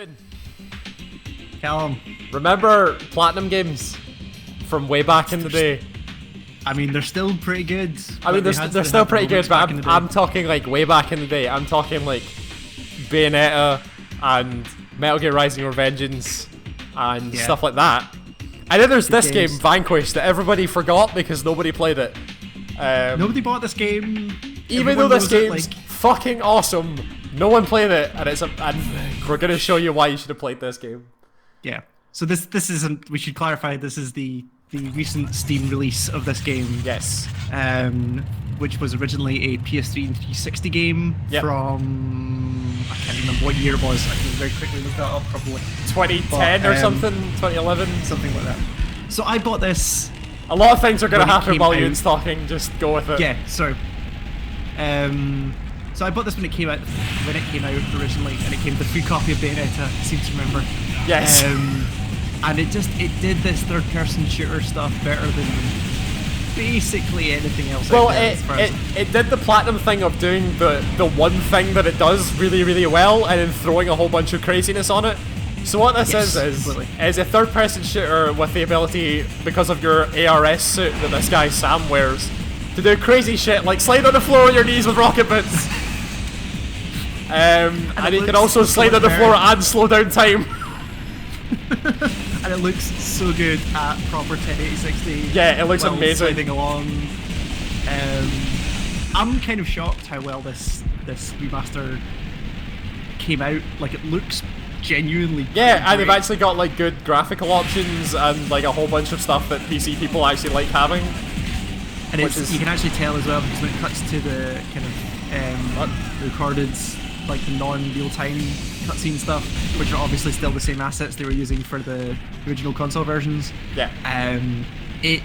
doing? Callum. Remember Platinum games from way back in the day? I mean, they're still pretty good. I mean, they're still pretty good, but I'm talking like way back in the day. I'm talking like Bayonetta and Metal Gear Rising Revengeance and stuff like that. And then there's this game, Vanquish, that everybody forgot because nobody played it. Nobody bought this game. Even though this game's fucking awesome, no one played it, and we're gonna show you why you should have played this game. Yeah. So this isn't. We should clarify. This is the recent Steam release of this game. Yes. Which was originally a PS3 and 360 game from, I can't remember what year it was. I can very quickly look that up. Probably 2010 or something. 2011, something like that. So I bought this. A lot of things are gonna happen while Ian's talking. Just go with it. Yeah. So I bought this when it came out originally, and it came with a free copy of Bayonetta. I seem to remember. Yes. And it did this third-person shooter stuff better than basically anything else. Well, it did the Platinum thing of doing the one thing that it does really, really well, and then throwing a whole bunch of craziness on it. So what this is a third-person shooter with the ability, because of your ARS suit that this guy Sam wears, to do crazy shit like slide on the floor on your knees with rocket boots. And you can also slide on the floor and slow down time. And it looks so good at proper 1080-60. Yeah, it looks amazing. Sliding along. I'm kind of shocked how well this remaster came out. Like, it looks genuinely and they've actually got like good graphical options and like a whole bunch of stuff that PC people actually like having. And you can actually tell as well, because when it cuts to the kind of recorded, like the non-real-time cutscene stuff, which are obviously still the same assets they were using for the original console versions. Yeah. It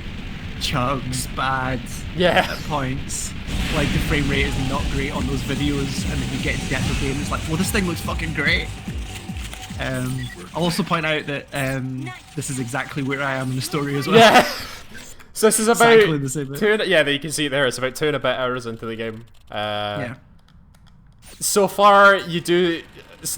chugs bad at points. Like, the frame rate is not great on those videos, and then you get into the actual game, it's like, well, this thing looks fucking great. I'll also point out that this is exactly where I am in the story as well. Yeah. So this is about exactly the same bit. you can see it there. It's about 2 and a bit hours into the game. So far, so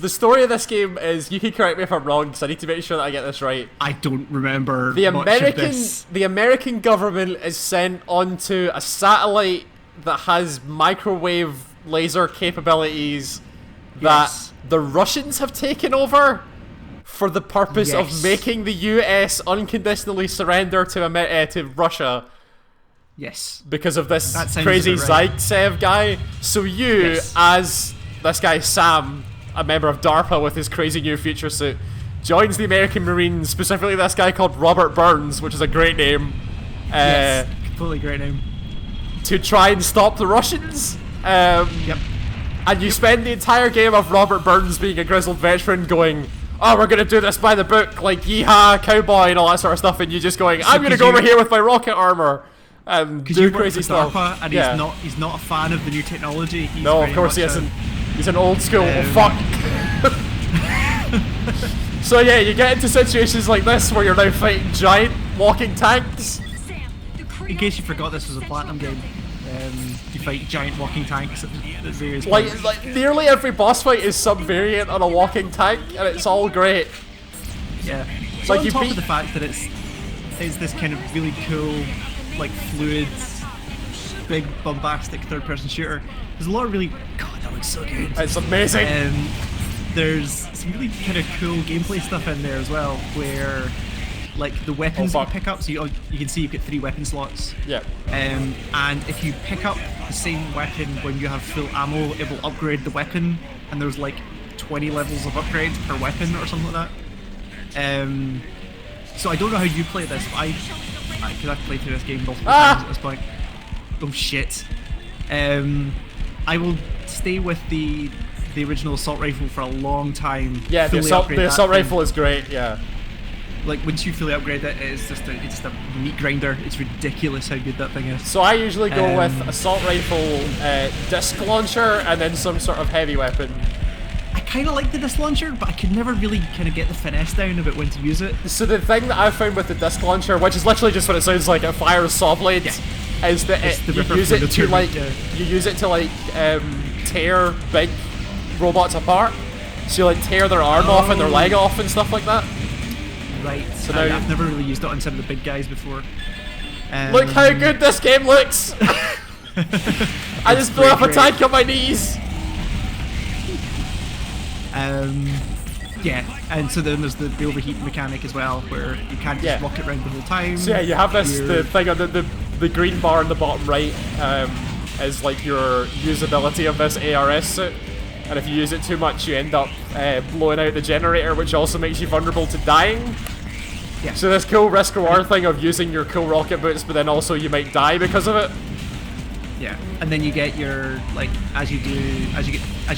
the story of this game is, you can correct me if I'm wrong, because I need to make sure that I get this right. I don't remember the much of this. The American government is sent onto a satellite that has microwave laser capabilities that the Russians have taken over for the purpose of making the US unconditionally surrender to Russia. Yes. Because of this crazy Zaitsev guy. So as this guy Sam, a member of DARPA with his crazy new future suit, joins the American Marines, specifically this guy called Robert Burns, which is a great name. Yes, completely great name. To try and stop the Russians. And you spend the entire game of Robert Burns being a grizzled veteran going, oh, we're gonna do this by the book, like yeehaw, cowboy and all that sort of stuff, and you just going, I'm gonna go over here with my rocket armor and do crazy stuff. DARPA, and he's not a fan of the new technology. No, of course he isn't. He's an old school fuck. So yeah, you get into situations like this where you're now fighting giant walking tanks. In case you forgot, this was a Platinum game. You fight giant walking tanks at various points. Like nearly every boss fight is some variant on a walking tank, and it's all great. Yeah. So like, on top of the fact that it's this kind of really cool, like fluid, big bombastic third-person shooter, there's a lot of really, God, that looks so good. It's amazing. There's some really kind of cool gameplay stuff in there as well, where like the weapons you pick up, so you can see you've got 3 weapon slots. Yeah. And if you pick up the same weapon when you have full ammo, it will upgrade the weapon, and there's like 20 levels of upgrades per weapon or something like that. So I don't know how you play this, but because I've played through this game multiple times at this point. Oh shit. I will stay with the original assault rifle for a long time. Yeah, the assault rifle is great. Yeah. Like, once you fully upgrade it, it's just a meat grinder. It's ridiculous how good that thing is. So I usually go with assault rifle, disc launcher, and then some sort of heavy weapon. I kind of like the disc launcher, but I could never really kind of get the finesse down of it when to use it. So the thing that I found with the disc launcher, which is literally just what it sounds like, it fires saw blades, is that you use it to tear big robots apart. So you like tear their arm off and their leg off and stuff like that. Right. So now I've never really used it on some of the big guys before. Look how good this game looks! I just blew up a tank on my knees! Yeah, and so then there's the overheat mechanic as well, where you can't just rocket around the whole time. So yeah, you have this the thing on the green bar in the bottom right is like your usability of this ARS suit, and if you use it too much, you end up blowing out the generator, which also makes you vulnerable to dying. Yeah. So this cool risk reward thing of using your cool rocket boots, but then also you might die because of it. Yeah, and then you get your like as you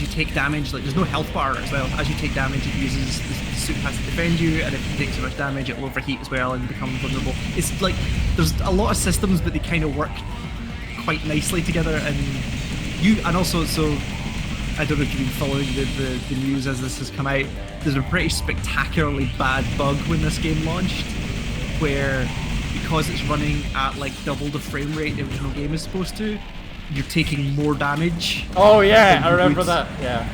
take damage, like there's no health bar as well. As you take damage, it uses the suit has to defend you, and if you take too much damage, it will overheat as well and become vulnerable. It's like there's a lot of systems, but they kind of work quite nicely together. And also, so I don't know if you've been following the news as this has come out. There's a pretty spectacularly bad bug when this game launched, where because it's running at like double the frame rate the original game is supposed to, you're taking more damage. Oh yeah, I remember that. Yeah.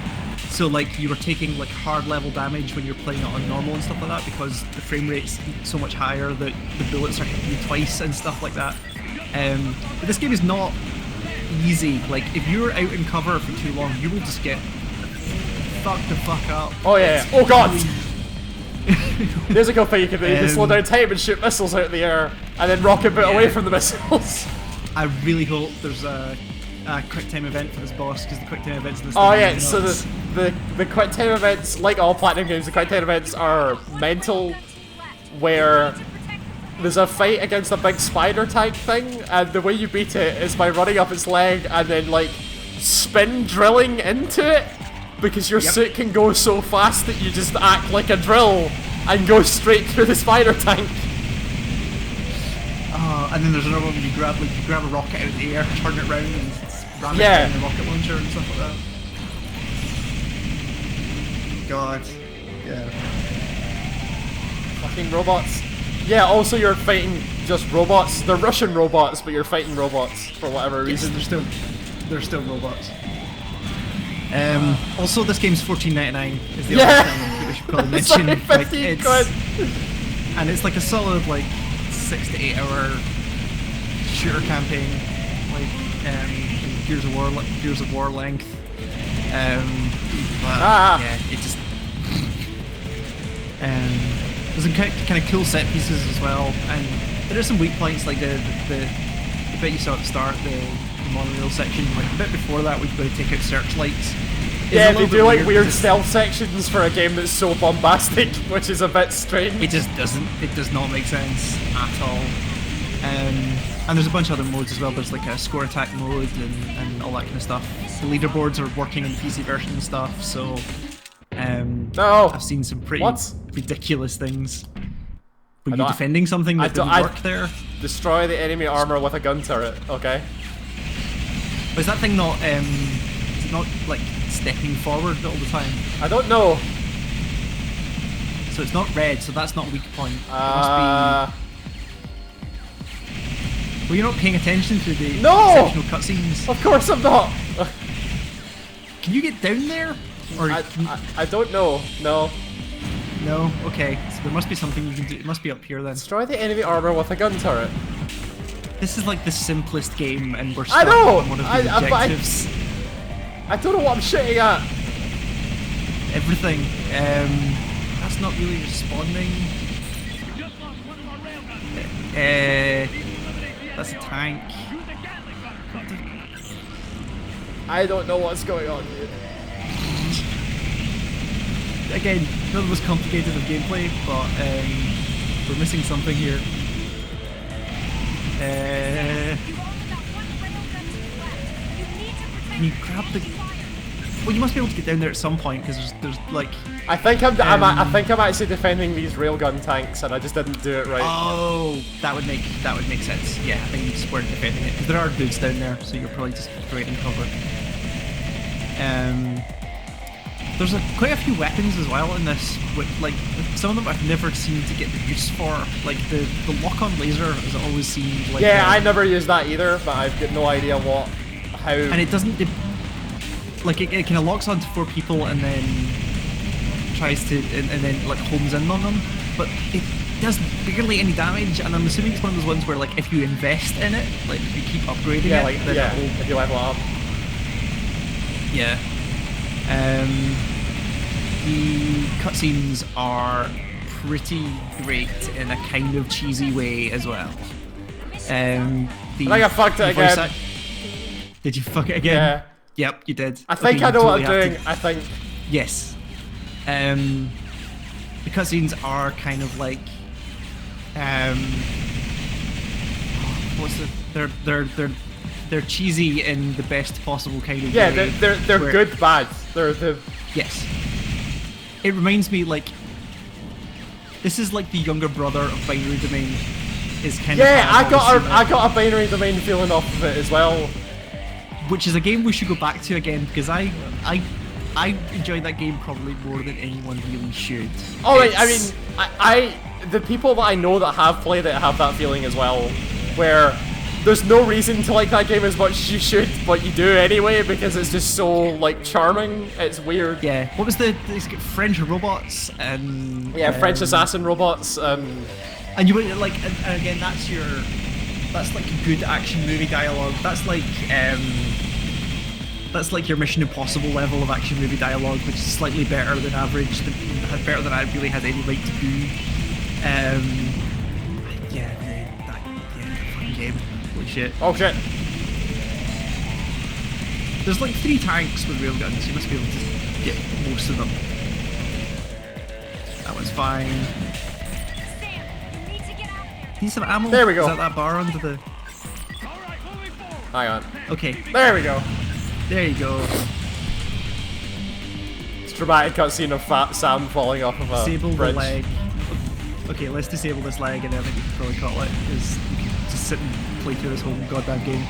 So like you were taking like hard level damage when you're playing it on normal and stuff like that, because the frame rate's so much higher that the bullets are hitting you twice and stuff like that. But this game is not easy. Like if you're out in cover for too long, you will just get fucked the fuck up. Oh yeah. Oh god. There's a cool thing you can do. You can slow down time and shoot missiles out of the air, and then rocket boot away from the missiles. I really hope there's a quick time event for this boss, because the quick time events in this Oh thing yeah, are so nuts. the quick time events, like all Platinum games, the quick time events are mental, where there's a fight against a big spider tank thing, and the way you beat it is by running up its leg and then like spin drilling into it, because your suit can go so fast that you just act like a drill and go straight through the spider tank. And then there's another one where you grab a rocket out of the air, turn it around, and ram it down the rocket launcher and stuff like that. God. Yeah. Fucking robots. Yeah, also you're fighting just robots. They're Russian robots, but you're fighting robots for whatever reason. They're still robots. Also, this game's $14.99 is the other thing we should probably mention. It's like 15 quid. And it's like a solid 6 to 8 hour shooter campaign, Gears of War length. Yeah, it just there's some kind of cool set pieces as well, and there are some weak points, like the bit you saw at the start, the monorail section. Like a bit before that, we've got to take out searchlights. Yeah, they do like weird stealth sections for a game that's so bombastic, which is a bit strange. It just doesn't. It does not make sense at all. And there's a bunch of other modes as well. There's like a score attack mode and all that kind of stuff. The leaderboards are working in the PC version and stuff, so I've seen some pretty ridiculous things. Were you defending something that didn't work there? Destroy the enemy armor with a gun turret, okay. But is that thing not, is it not like stepping forward all the time? I don't know. So it's not red, so that's not a weak point. It must be... Well, you're not paying attention to the exceptional cutscenes. Of course I'm not! Can you get down there? Or I don't know, no. No? Okay, so there must be something you can do. It must be up here then. Destroy the enemy armor with a gun turret. This is like the simplest game, and we're stuck on one of the objectives. I don't know what I'm shooting at. Everything. That's not really responding. That's a tank. I don't know what's going on, dude. Again, not the most complicated of gameplay, but we're missing something here. Can you grab the... Well, you must be able to get down there at some point, because there's like... I think I'm actually defending these railgun tanks, and I just didn't do it right. Oh, that would make sense. Yeah, I think you just weren't defending it, because there are dudes down there, so you're probably just creating cover. There's quite a few weapons as well in this, with like some of them I've never seemed to get the use for. Like the lock-on laser has always seemed like... Yeah, I never used that either, but I've got no idea how... And it doesn't... Like it kind of locks onto 4 people, and then tries to, and then like homes in on them, but it does barely any damage. And I'm assuming it's one of those ones where like if you invest in it, like if you keep upgrading it, then yeah, it'll, if you level it up. yeah. The cutscenes are pretty great in a kind of cheesy way as well. I think I fucked it again. Did you fuck it again? Yeah. Yep, you did. I think I know what I'm doing. I think. Yes. The cutscenes are kind of like, they're cheesy in the best possible kind of way. Yeah, they're good bad. They're the. Yes. It reminds me like, this is like the younger brother of Binary Domain. Is kind of. Yeah, I got a Binary Domain feeling off of it as well. Which is a game we should go back to again, because I enjoyed that game probably more than anyone really should. Oh, right, I mean, I the people that I know that have played it have that feeling as well, where there's no reason to like that game as much as you should, but you do anyway because it's just so like charming. It's weird. Yeah. What was the French robots and French assassin robots and you would like and again that's like a good action movie dialogue. That's like your Mission Impossible level of action movie dialogue, which is slightly better than average, better than I really had any right to be. That fucking game. Holy shit. Oh shit. There's like 3 tanks with railguns, you must be able to get most of them. That one's fine. Need some ammo? There we go. Is that bar under the... Hang on. Okay. There we go. There you go. It's a dramatic cutscene of Fat Sam falling off of a Disable bridge. the leg. Okay, let's disable this leg and then I think we can probably call it. Because you can just sit and play through this whole goddamn game.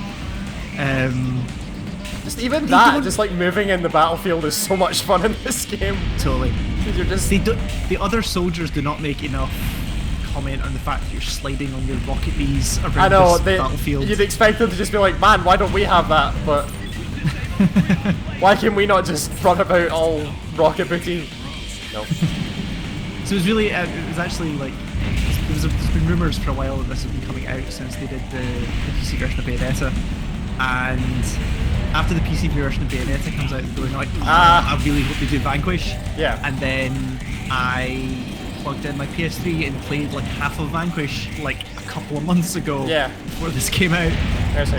Just even that, just like moving in the battlefield is so much fun in this game. Totally. You're just... The other soldiers do not make enough comment on the fact that you're sliding on your rocket knees around this battlefield. You'd expect them to just be like, man, why don't we have that? But why can we not just run about all rocket booty? No. So it was really, it was actually like, there's been rumours for a while that this has been coming out since they did the PC version of Bayonetta, and after the PC version of Bayonetta comes out, they're like, I really hope they do Vanquish. Yeah. And then I plugged in my PS3 and played like half of Vanquish like a couple of months ago. Yeah. Before this came out.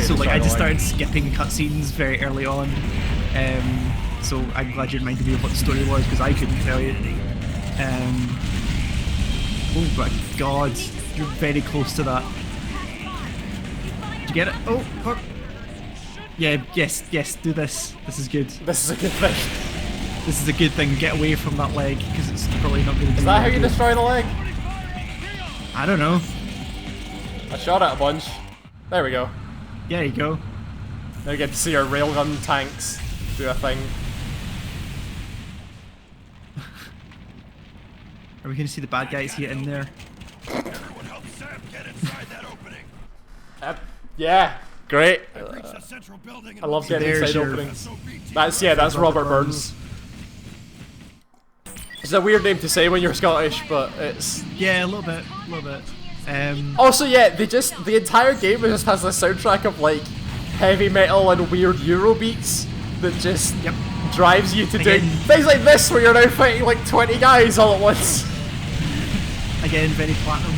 So like I just started skipping cutscenes very early on. So I'm glad you reminded me of what the story was because I couldn't tell you. Oh my god, you're very close to that. Did you get it? Oh, fuck. Yeah, yes, do this. This is good. This is a good thing. This is a good thing. Get away from that leg, because it's probably not going to do Is that how you destroy the leg? I don't know. I shot at a bunch. There we go. There you go. Now we get to see our railgun tanks do a thing. Are we going to see the bad guys here in there? Everyone help Sam get inside that opening. Yeah, great. I love getting inside openings. That's Robert Burns. It's a weird name to say when you're Scottish, but it's... Yeah, a little bit. Also, yeah, the entire game just has this soundtrack of like heavy metal and weird Euro beats that just drives you to do things like this where you're now fighting like 20 guys all at once. Again, very platinum.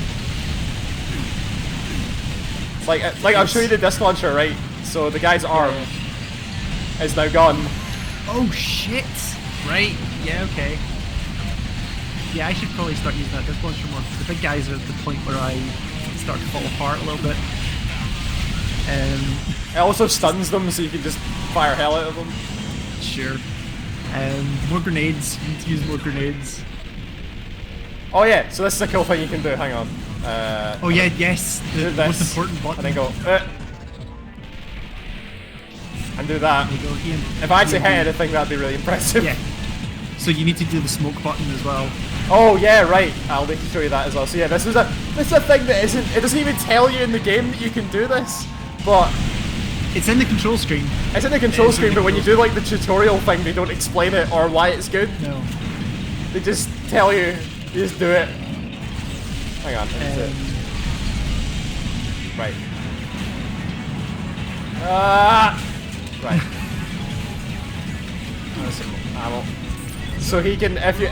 Like I'll show you the disc launcher, right? So the guy's arm is now gone. Oh shit! Right? Yeah. Okay. Yeah, I should probably start using that disc launcher more. The big guys are at the point where I start to fall apart a little bit. It also stuns them, so you can just fire hell out of them. Sure. More grenades. You need to use more grenades. Oh yeah, so this is a cool thing you can do. Hang on. Oh yeah, yes. The most important button. And then go. And do that. There you go, Ian. If I actually hit anything, that'd be really impressive. Yeah. So you need to do the smoke button as well. Oh yeah, right. I'll need to show you that as well. So yeah, this is a thing that isn't. It doesn't even tell you in the game that you can do this, but it's in the control screen. It's in the control screen, but when you do like the tutorial thing, they don't explain it or why it's good. No. They just tell you, you just do it. Hang on, that's it. Right. Right. Ammo. So he can, if you,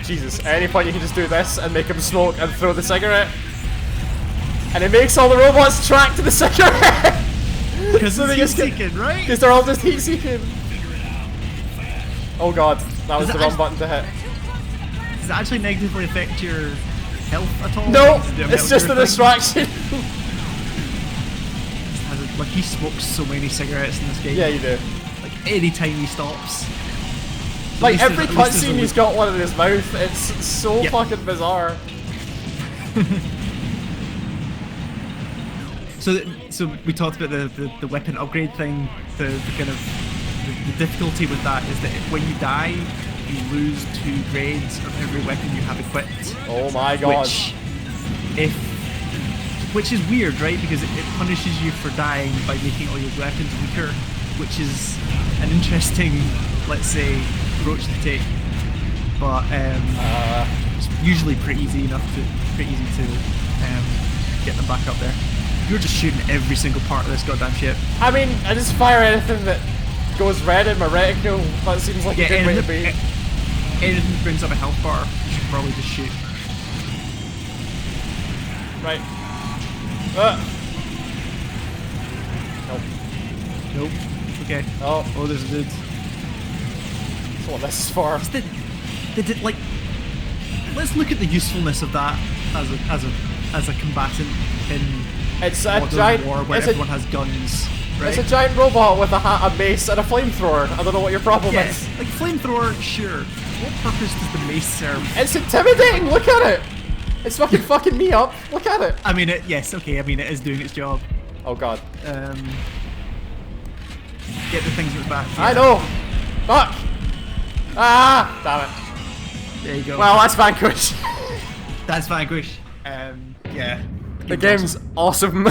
Jesus, at any point you can just do this and make him smoke and throw the cigarette. And it makes all the robots track to the cigarette! Because it's heat-seeking, right? Because they're all just heat-seeking. Oh god, that was the wrong button to hit. Does it actually negatively affect your health at all? No! It's just a distraction! Like, he smokes so many cigarettes in this game. Yeah, you do. Like, any time he stops. Like, every cutscene he's got one in his mouth. It's so fucking bizarre. So we talked about the weapon upgrade thing. The kind of the difficulty with that is that when you die, you lose 2 grades of every weapon you have equipped. Oh my god. Which is weird, right? Because it punishes you for dying by making all your weapons weaker, which is an interesting, let's say, approach to take. But it's usually pretty easy to get them back up there. You're just shooting every single part of this goddamn ship. I mean, I just fire anything that goes red in my reticle. That seems like a good way to be. Anything that brings up a health bar, you should probably just shoot. Right. Nope. Nope. Okay. Oh, there's a dude. That's what this is for. Like, let's look at the usefulness of that as a combatant in it's a modern giant war where everyone has guns. Right? It's a giant robot with a hat, a mace, and a flamethrower. I don't know what your problem is. Like flamethrower, sure. What purpose does the mace serve? It's intimidating. Look at it. It's fucking me up. Look at it. I mean, yes, okay. I mean, it is doing its job. Oh god. Get the things in its back. I know. Fuck. Ah, damn it. There you go. Well, that's Vanquish. That's Vanquish. Yeah. The game's awesome.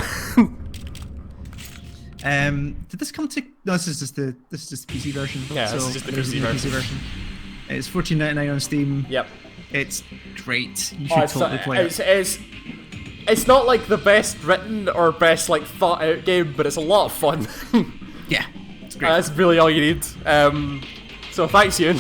Did this come to? No, this is just the PC version. Yeah, this is just the PC version. It's $14.99 on Steam. Yep. It's great. You should totally play it. It's not like the best written or best like thought out game, but it's a lot of fun. Yeah, it's great. That's really all you need. So thanks, Ewan.